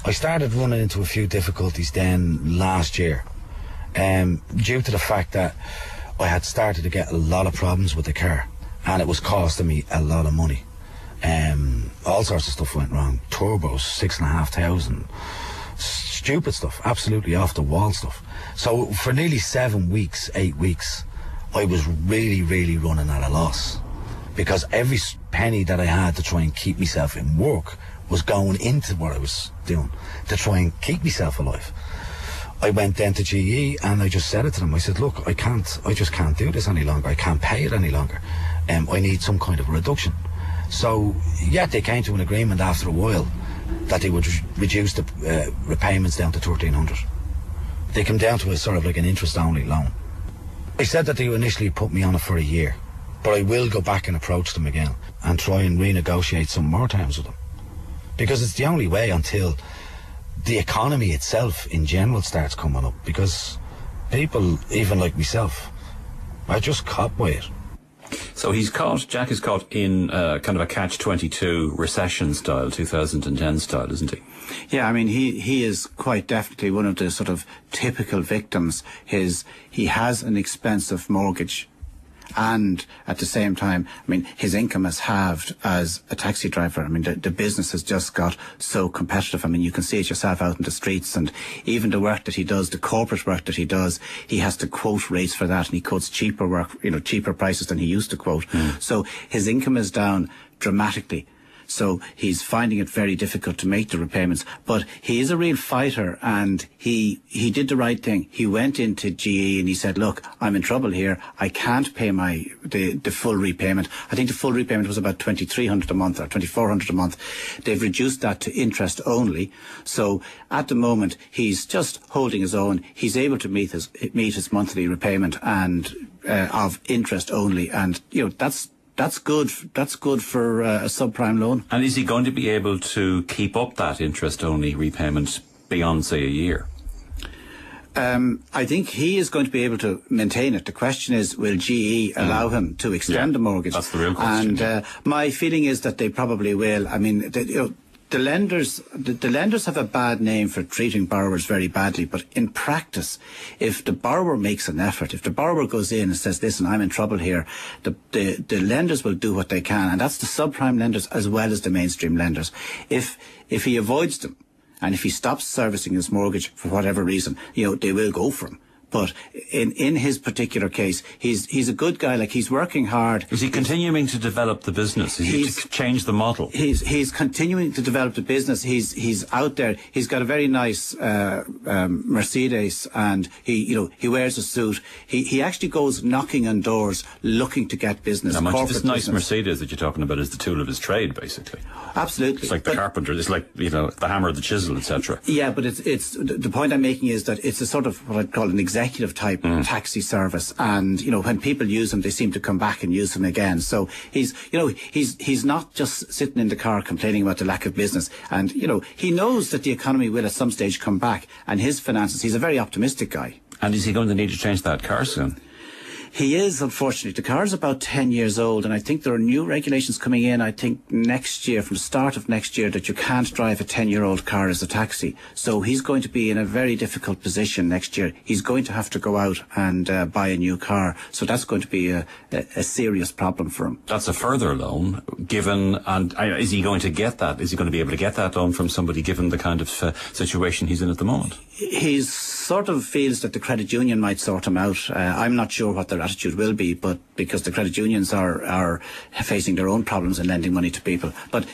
I started running into a few difficulties then last year, due to the fact that I had started to get a lot of problems with the car, and it was costing me a lot of money. All sorts of stuff went wrong. Turbos, 6,500. Stupid stuff, absolutely off the wall stuff. So for nearly 7 weeks, 8 weeks, I was really running at a loss, because every penny that I had to try and keep myself in work was going into what I was doing to try and keep myself alive. I went then to GE and I just said it to them. I said, look, I just can't do this any longer. I can't pay it any longer. I need some kind of reduction. So yeah, they came to an agreement after a while that they would reduce the repayments down to 1,300. They came down to a sort of like an interest-only loan. They said that they initially put me on it for a year, but I will go back and approach them again and try and renegotiate some more terms with them, because it's the only way until the economy itself in general starts coming up, because people, even like myself, are just caught by it. So Jack is caught in kind of a catch-22 recession style, 2010 style, isn't he? Yeah, I mean, he is quite definitely one of the sort of typical victims. He has an expensive mortgage, and at the same time, I mean, his income has halved as a taxi driver. I mean, the business has just got so competitive. I mean, you can see it yourself out in the streets, and even the work that he does, the corporate work that he does, he has to quote rates for that, and he quotes cheaper work, cheaper prices than he used to quote. So his income is down dramatically. So he's finding it very difficult to make the repayments. But he is a real fighter, and he did the right thing. He went into GE and he said, look, I'm in trouble here. I can't pay the full repayment. I think the full repayment was about $2,300 a month or $2,400 a month. They've reduced that to interest only. So at the moment, he's just holding his own. He's able to meet his monthly repayment and of interest only. And, that's good. That's good for a subprime loan. And is he going to be able to keep up that interest-only repayment beyond, say, a year? I think he is going to be able to maintain it. The question is, will GE allow him to extend the mortgage? That's the real question. And my feeling is that they probably will. I mean, the lenders have a bad name for treating borrowers very badly, but in practice, if the borrower makes an effort, if the borrower goes in and says, listen, I'm in trouble here, the lenders will do what they can, and that's the subprime lenders as well as the mainstream lenders. If he avoids them, and if he stops servicing his mortgage for whatever reason, they will go for him. But in his particular case, he's a good guy. Like, he's working hard. Is he continuing to develop the business? Is he to change the model? He's continuing to develop the business. He's out there. He's got a very nice Mercedes, and he wears a suit. He actually goes knocking on doors looking to get business. Now, this nice Mercedes that you're talking about is the tool of his trade, basically. Absolutely. It's like the carpenter. It's like the hammer, the chisel, etc. Yeah, but it's the point I'm making is that it's a sort of what I'd call an executive type taxi service, and when people use them, they seem to come back and use them again. So he's not just sitting in the car complaining about the lack of business, and he knows that the economy will at some stage come back, and his finances, he's a very optimistic guy. And is he going to need to change that car soon? He is, unfortunately. The car is about 10 years old, and I think there are new regulations coming in, I think next year, from the start of next year, that you can't drive a 10-year-old car as a taxi. So he's going to be in a very difficult position next year. He's going to have to go out and buy a new car. So that's going to be a serious problem for him. That's a further loan, is he going to get that? Is he going to be able to get that loan from somebody, given the kind of situation he's in at the moment? He sort of feels that the credit union might sort him out. I'm not sure what their attitude will be, but because the credit unions are facing their own problems in lending money to people. But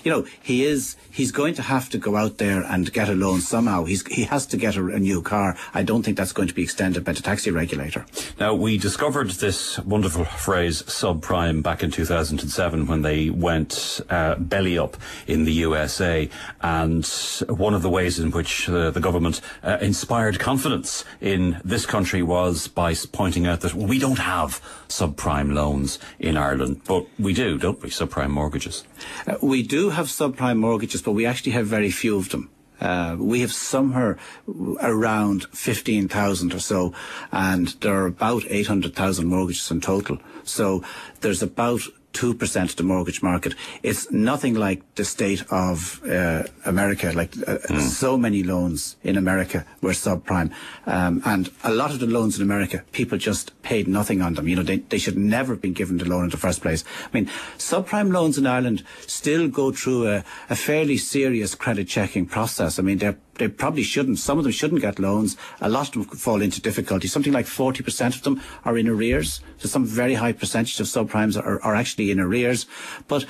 he's going to have to go out there and get a loan somehow. He has to get a new car. I don't think that's going to be extended by the taxi regulator. Now, we discovered this wonderful phrase subprime back in 2007 when they went belly up in the USA, and one of the ways in which the government inspired confidence in this country was by pointing out that we don't have subprime loans in Ireland, but we do, don't we? Subprime mortgages. We do have subprime mortgages, but we actually have very few of them. We have somewhere around 15,000 or so, and there are about 800,000 mortgages in total. So there's about 2% of the mortgage market. It's nothing like the state of America. So many loans in America were subprime. And a lot of the loans in America, people just paid nothing on them. They should never have been given the loan in the first place. I mean, subprime loans in Ireland still go through a fairly serious credit checking process. I mean, they probably shouldn't. Some of them shouldn't get loans. A lot of them could fall into difficulty. Something like 40% of them are in arrears. So some very high percentage of subprimes are actually in arrears. But,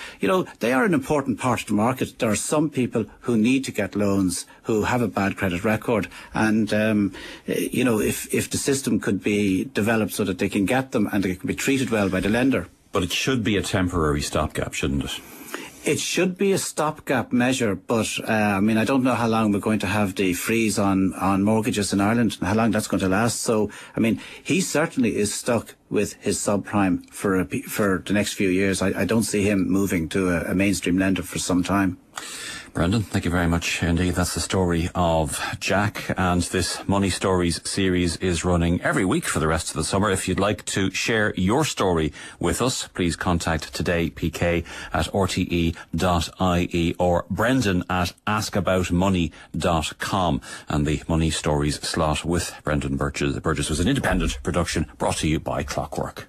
they are an important part of the market. There are some people who need to get loans who have a bad credit record. And, if the system could be developed so that they can get them and they can be treated well by the lender. But it should be a temporary stopgap, shouldn't it? It should be a stopgap measure, but I don't know how long we're going to have the freeze on mortgages in Ireland and how long that's going to last. So, he certainly is stuck with his subprime for the next few years. I don't see him moving to a mainstream lender for some time. Brendan, thank you very much indeed. That's the story of Jack, and this Money Stories series is running every week for the rest of the summer. If you'd like to share your story with us, please contact TodayPK at rte.ie or Brendan at askaboutmoney.com. And the Money Stories slot with Brendan Burgess was an independent production brought to you by Clockwork.